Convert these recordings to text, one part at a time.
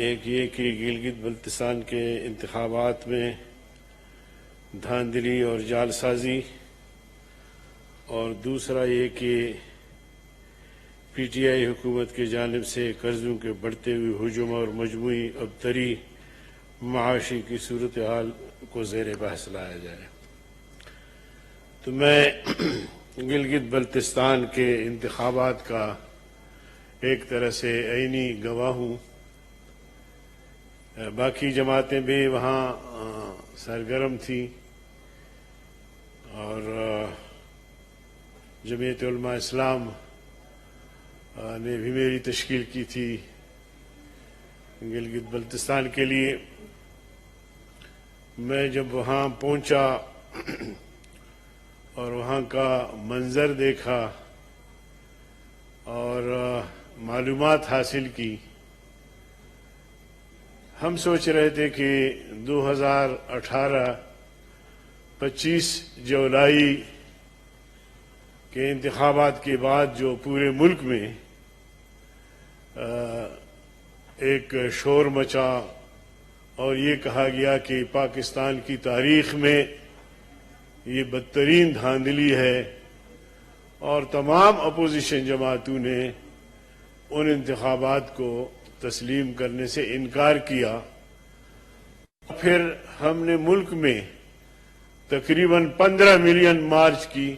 ایک یہ کہ گلگت بلتستان کے انتخابات میں دھاندلی اور جعل سازی، اور دوسرا یہ کہ پی ٹی آئی حکومت کی جانب سے قرضوں کے بڑھتے ہوئے ہجوم اور مجموعی ابتری معاشی کی صورتحال کو زیر بحث لایا جائے۔ تو میں گلگت بلتستان کے انتخابات کا ایک طرح سے عینی گواہ ہوں۔ باقی جماعتیں بھی وہاں سرگرم تھیں، اور جمعیت علماء اسلام نے بھی میری تشکیل کی تھی گلگت بلتستان کے لیے۔ میں جب وہاں پہنچا اور وہاں کا منظر دیکھا اور معلومات حاصل کی، ہم سوچ رہے تھے کہ 2018-25 جولائی کے انتخابات کے بعد جو پورے ملک میں ایک شور مچا اور یہ کہا گیا کہ پاکستان کی تاریخ میں یہ بدترین دھاندلی ہے، اور تمام اپوزیشن جماعتوں نے ان انتخابات کو تسلیم کرنے سے انکار کیا۔ پھر ہم نے ملک میں تقریباً 15 ملین مارچ کی،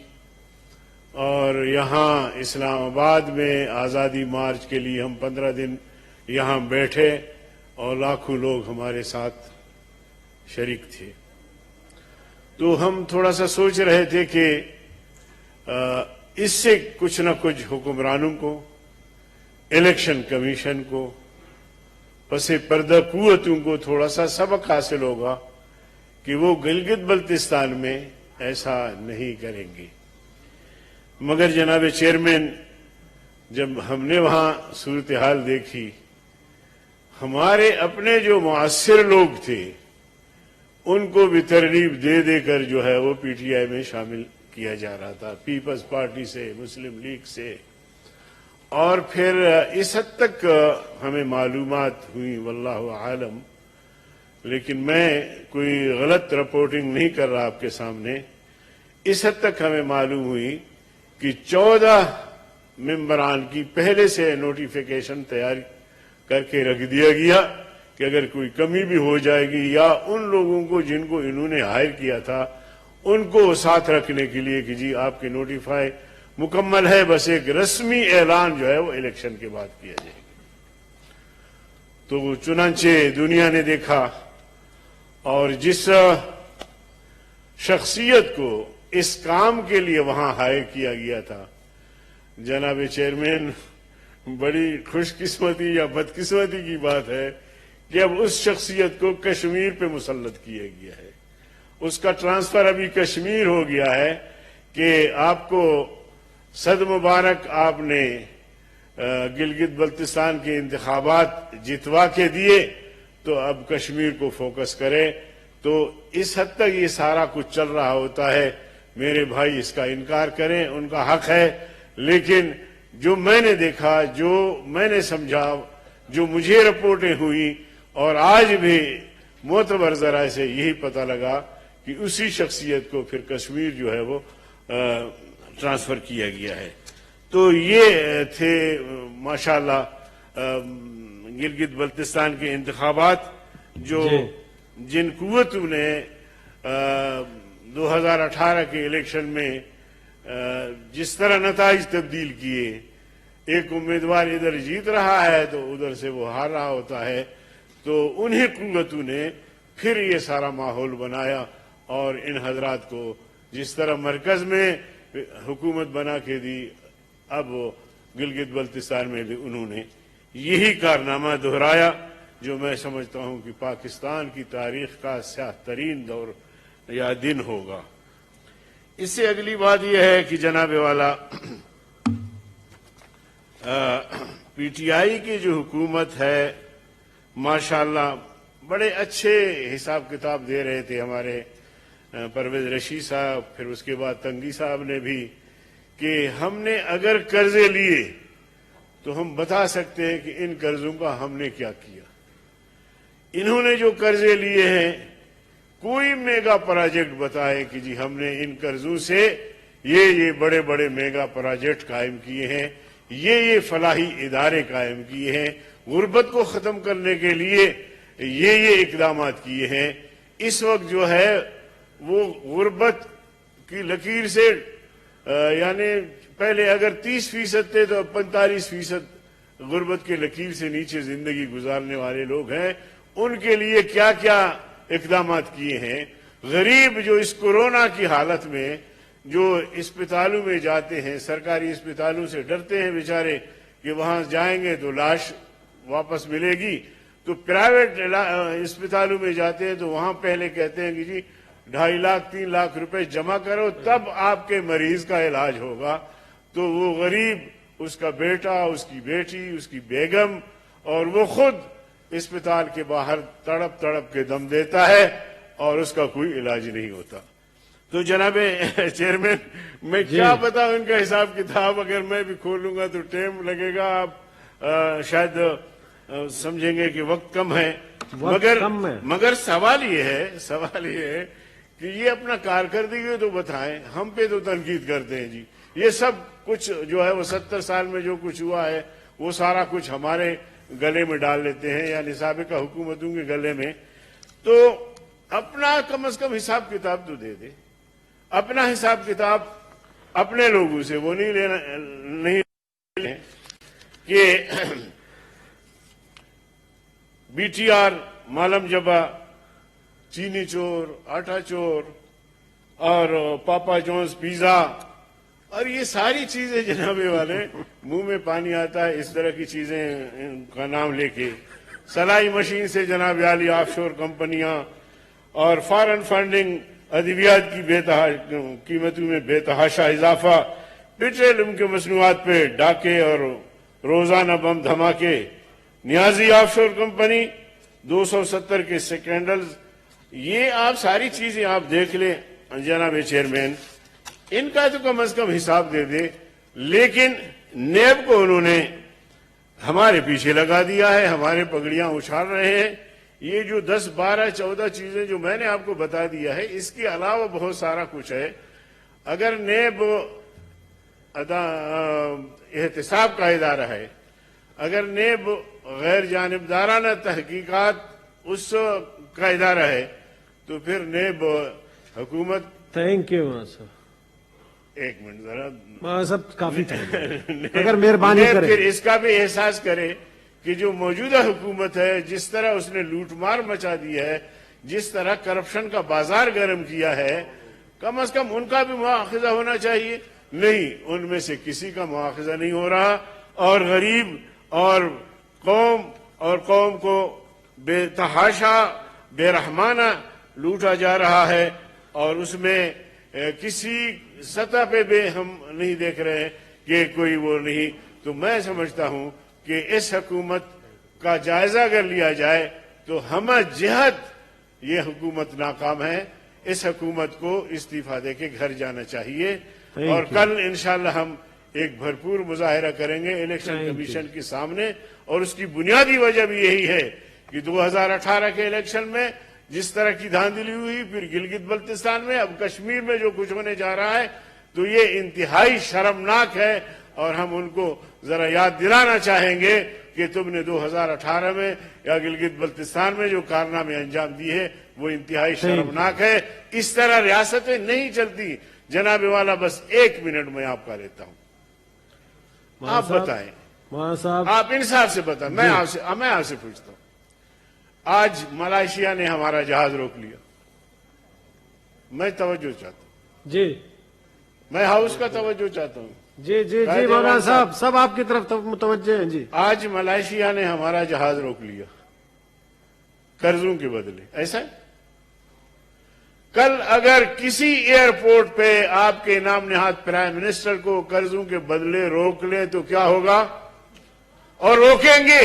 اور یہاں اسلام آباد میں آزادی مارچ کے لیے ہم 15 دن یہاں بیٹھے اور لاکھوں لوگ ہمارے ساتھ شریک تھے۔ تو ہم تھوڑا سا سوچ رہے تھے کہ اس سے کچھ نہ کچھ حکمرانوں کو، الیکشن کمیشن کو، پس پردہ قوتوں کو تھوڑا سا سبق حاصل ہوگا کہ وہ گلگت بلتستان میں ایسا نہیں کریں گے۔ مگر جناب چیئرمین، جب ہم نے وہاں صورتحال دیکھی، ہمارے اپنے جو مؤثر لوگ تھے ان کو بھی ترغیب دے دے کر جو ہے وہ پی ٹی آئی میں شامل کیا جا رہا تھا، پیپلز پارٹی سے، مسلم لیگ سے، اور پھر اس حد تک ہمیں معلومات ہوئی، واللہ عالم، لیکن میں کوئی غلط رپورٹنگ نہیں کر رہا آپ کے سامنے، اس حد تک ہمیں معلوم ہوئی کہ 14 ممبران کی پہلے سے نوٹیفیکیشن تیار کر کے رکھ دیا گیا کہ اگر کوئی کمی بھی ہو جائے گی یا ان لوگوں کو جن کو انہوں نے ہائر کیا تھا ان کو ساتھ رکھنے کے لیے کہ جی آپ کے نوٹیفائی مکمل ہے، بس ایک رسمی اعلان جو ہے وہ الیکشن کے بعد کیا جائے گا۔ تو چنانچہ دنیا نے دیکھا، اور جس شخصیت کو اس کام کے لیے وہاں ہائر کیا گیا تھا، جناب چیئرمین، بڑی خوش قسمتی یا بدقسمتی کی بات ہے کہ اب اس شخصیت کو کشمیر پہ مسلط کیا گیا ہے۔ اس کا ٹرانسفر ابھی کشمیر ہو گیا ہے کہ آپ کو صد مبارک، آپ نے گلگت بلتستان کے انتخابات جتوا کے دیے، تو اب کشمیر کو فوکس کرے۔ تو اس حد تک یہ سارا کچھ چل رہا ہوتا ہے۔ میرے بھائی اس کا انکار کریں، ان کا حق ہے، لیکن جو میں نے دیکھا، جو میں نے سمجھا، جو مجھے رپورٹیں ہوئی، اور آج بھی معتبر ذرائع سے یہی پتہ لگا کہ اسی شخصیت کو پھر کشمیر جو ہے وہ ٹرانسفر کیا گیا ہے۔ تو یہ تھے ماشاءاللہ گلگت بلتستان کے انتخابات، جو جن قوتوں نے 2018 کے الیکشن میں جس طرح نتائج تبدیل کیے، ایک امیدوار ادھر جیت رہا ہے تو ادھر سے وہ ہار رہا ہوتا ہے، تو انہی قوتوں نے پھر یہ سارا ماحول بنایا، اور ان حضرات کو جس طرح مرکز میں حکومت بنا کے دی، اب گلگت بلتستان میں بھی انہوں نے یہی کارنامہ دہرایا، جو میں سمجھتا ہوں کہ پاکستان کی تاریخ کا سیاہ ترین دور یا دن ہوگا۔ اس سے اگلی بات یہ ہے کہ جناب والا، پی ٹی آئی کی جو حکومت ہے، ماشاءاللہ بڑے اچھے حساب کتاب دے رہے تھے ہمارے پرویز رشید صاحب، پھر اس کے بعد تنگی صاحب نے بھی، کہ ہم نے اگر قرضے لیے تو ہم بتا سکتے ہیں کہ ان قرضوں کا ہم نے کیا کیا۔ انہوں نے جو قرضے لیے ہیں کوئی میگا پروجیکٹ بتائے کہ جی ہم نے ان قرضوں سے یہ بڑے بڑے میگا پروجیکٹ قائم کیے ہیں، یہ فلاحی ادارے قائم کیے ہیں، غربت کو ختم کرنے کے لیے یہ اقدامات کیے ہیں۔ اس وقت جو ہے وہ غربت کی لکیر سے یعنی پہلے اگر 30% تھے تو اب 45% غربت کے لکیر سے نیچے زندگی گزارنے والے لوگ ہیں۔ ان کے لیے کیا کیا اقدامات کیے ہیں۔ غریب جو اس کورونا کی حالت میں جو اسپتالوں میں جاتے ہیں، سرکاری اسپتالوں سے ڈرتے ہیں بیچارے کہ وہاں جائیں گے تو لاش واپس ملے گی، تو پرائیویٹ اسپتالوں میں جاتے ہیں تو وہاں پہلے کہتے ہیں کہ جی 2.5 لاکھ 3 لاکھ روپے جمع کرو تب آپ کے مریض کا علاج ہوگا۔ تو وہ غریب، اس کا بیٹا، اس کی بیٹی، اس کی بیگم اور وہ خود اسپتال کے باہر تڑپ تڑپ کے دم دیتا ہے اور اس کا کوئی علاج نہیں ہوتا۔ تو جناب چیئرمین، میں کیا بتاؤں ان کا حساب کتاب، اگر میں بھی کھولوں گا تو ٹائم لگے گا، آپ شاید سمجھیں گے کہ وقت کم ہے، مگر سوال یہ ہے کہ یہ اپنا کارکردگی تو بتائیں، ہم پہ تو تنقید کرتے ہیں جی۔ یہ سب کچھ جو ہے وہ 70 سال میں جو کچھ ہوا ہے وہ سارا کچھ ہمارے گلے میں ڈال لیتے ہیں یعنی سابقہ حکومتوں کے گلے میں، تو اپنا کم از کم حساب کتاب تو دے دے۔ اپنا حساب کتاب اپنے لوگوں سے وہ نہیں لینا کہ بی ٹی آر، مالم جبا، چینی چور، آٹا چور اور پاپا جونز پیزا اور یہ ساری چیزیں جناب والے منہ میں پانی آتا ہے اس طرح کی چیزیں کا نام لے کے۔ سلائی مشین سے جناب عالی آف شور کمپنیاں اور فارن فنڈنگ، ادویات کی قیمتوں میں بے تحاشا اضافہ، پیٹرولیم کے مصنوعات پہ ڈاکے اور روزانہ بم دھماکے، نیازی آف شور کمپنی، 270 کے سکینڈلز، یہ آپ ساری چیزیں آپ دیکھ لیں جناب چیئرمین، ان کا تو کم از کم حساب دے دے۔ لیکن نیب کو انہوں نے ہمارے پیچھے لگا دیا ہے، ہمارے پگڑیاں اچھال رہے ہیں۔ یہ جو 10 12 14 چیزیں جو میں نے آپ کو بتا دیا ہے، اس کے علاوہ بہت سارا کچھ ہے۔ اگر نیب احتساب کا ادارہ ہے، اگر نیب غیر جانبدارانہ تحقیقات اس کا ادارہ ہے، تو پھر نیب حکومت تھینک یو صاحب، ایک منٹ ذرا سب کافی اگر مہربانی کرے پھر اس کا بھی احساس کرے کہ جو موجودہ حکومت ہے جس طرح اس نے لوٹ مار مچا دی ہے، جس طرح کرپشن کا بازار گرم کیا ہے، کم از کم ان کا بھی مواخذہ ہونا چاہیے۔ نہیں، ان میں سے کسی کا مواخذہ نہیں ہو رہا اور غریب اور قوم کو بے تحاشا بے رحمانہ لوٹا جا رہا ہے، اور اس میں کسی سطح پہ بھی ہم نہیں دیکھ رہے کہ کوئی وہ نہیں۔ تو میں سمجھتا ہوں کہ اس حکومت کا جائزہ اگر لیا جائے تو ہم جہت یہ حکومت ناکام ہے، اس حکومت کو استعفیٰ دے کے گھر جانا چاہیے۔ اور کل انشاءاللہ ہم ایک بھرپور مظاہرہ کریں گے الیکشن کمیشن کے سامنے، اور اس کی بنیادی وجہ بھی یہی ہے کہ 2018 کے الیکشن میں جس طرح کی دھاندلی ہوئی، پھر گلگت بلتستان میں، اب کشمیر میں جو کچھ ہونے جا رہا ہے، تو یہ انتہائی شرمناک ہے، اور ہم ان کو ذرا یاد دلانا چاہیں گے کہ تم نے 2018 میں یا گلگت بلتستان میں جو کارنامے انجام دیے ہیں وہ انتہائی شرمناک ہے۔ اس طرح ریاستیں نہیں چلتی جناب والا۔ بس 1 منٹ میں آپ کا لیتا ہوں، آپ بتائیں، آپ انصاف سے بتائیں، میں آپ سے پوچھتا ہوں، آج ملائیشیا نے ہمارا جہاز روک لیا، میں توجہ چاہتا ہوں جی، میں ہاؤس کا توجہ چاہتا ہوں جی جی جی مولانا صاحب، سب آپ کی طرف متوجہ ہیں جی۔ آج ملائیشیا نے ہمارا جہاز روک لیا قرضوں کے بدلے، ایسا ہے؟ کل اگر کسی ایئرپورٹ پہ آپ کے نام نہاد پرائم منسٹر کو قرضوں کے بدلے روک لیں تو کیا ہوگا؟ اور روکیں گے،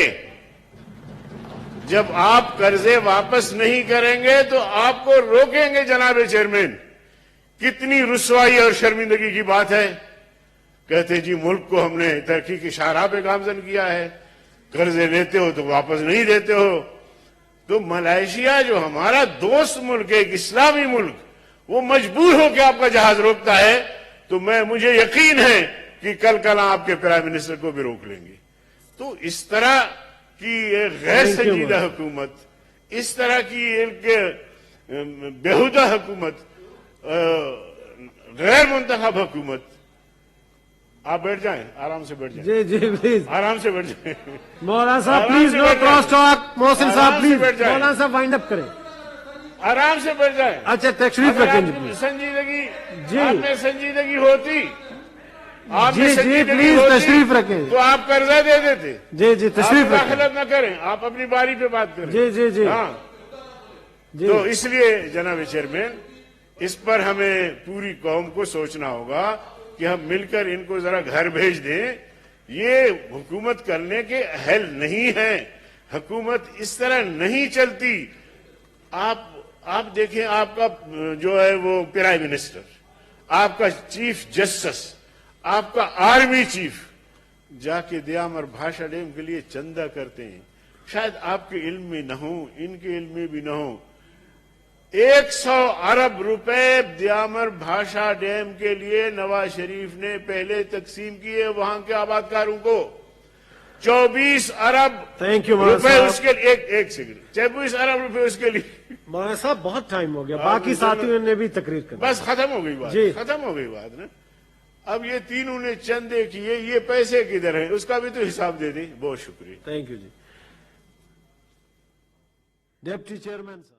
جب آپ قرضے واپس نہیں کریں گے تو آپ کو روکیں گے جناب چیئرمین۔ کتنی رسوائی اور شرمندگی کی بات ہے۔ کہتے جی ملک کو ہم نے ترقی کی شاہراہ پہ گامزن کیا ہے، قرضے لیتے ہو تو واپس نہیں دیتے ہو، تو ملائیشیا جو ہمارا دوست ملک ہے، ایک اسلامی ملک، وہ مجبور ہو کے آپ کا جہاز روکتا ہے، تو مجھے یقین ہے کہ کل آپ کے پرائم منسٹر کو بھی روک لیں گے۔ تو اس طرح کی ایک غیر سنجیدہ حکومت، اس طرح کی ایک بیہودہ حکومت، غیر منتخب حکومت، آپ بیٹھ جائیں، آرام سے بیٹھ جائیں، جی جی پلیز آرام سے بیٹھ جائیں، مولانا صاحب آرام پلیز سے نو بیٹھ جائیں۔ کراس ٹاک، محسن صاحب آرام سے پلیز، بیٹھ جائیں۔ مولانا صاحب وائنڈ اپ کریں۔ آرام سے بیٹھ جائیں۔ اچھا تشریف اگر رکھیں جی آپ پلیز۔ سنجیدگی، جی۔ آپ میں سنجیدگی ہوتی، آپ جی میں جی سنجیدگی پلیز ہوتی تشریف رکھیں۔ تو آپ قرضہ دے دیتے۔ جی جی تشریف آپ رکھیں۔ مداخلت نہ کریں، آپ اپنی باری پہ بات کریں۔ جی جی جی ہاں، جی تو اس لیے جناب چیئرمین، اس پر ہمیں پوری قوم کو سوچنا ہوگا کہ ہم مل کر ان کو ذرا گھر بھیج دیں۔ یہ حکومت کرنے کے اہل نہیں ہیں، حکومت اس طرح نہیں چلتی۔ آپ دیکھیں، آپ کا جو ہے وہ پرائم منسٹر، آپ کا چیف جسٹس، آپ کا آرمی چیف جا کے دیامر بھاشا ڈیم کے لیے چندہ کرتے ہیں۔ شاید آپ کے علم میں نہ ہو، ان کے علم میں بھی نہ ہو، 100 ارب روپے دیامر بھاشا ڈیم کے لیے نواز شریف نے پہلے تقسیم کیے وہاں کے آبادکاروں کو۔ 24 ارب Thank you, مولانا روپے صاحب۔ اس کے لیے، ایک سیکنڈ، 24 ارب روپے اس کے لیے۔ مولانا صاحب بہت ٹائم ہو گیا، باقی ساتھیوں نے بھی تقریر کر بس ختم ہو گئی بات، جی۔ ختم ہو گئی بات نا۔ اب یہ تینوں نے چندے کیے، یہ پیسے کدھر ہیں، اس کا بھی تو حساب دے دیں۔ بہت شکریہ۔ Thank you ji deputy chairman صاحب۔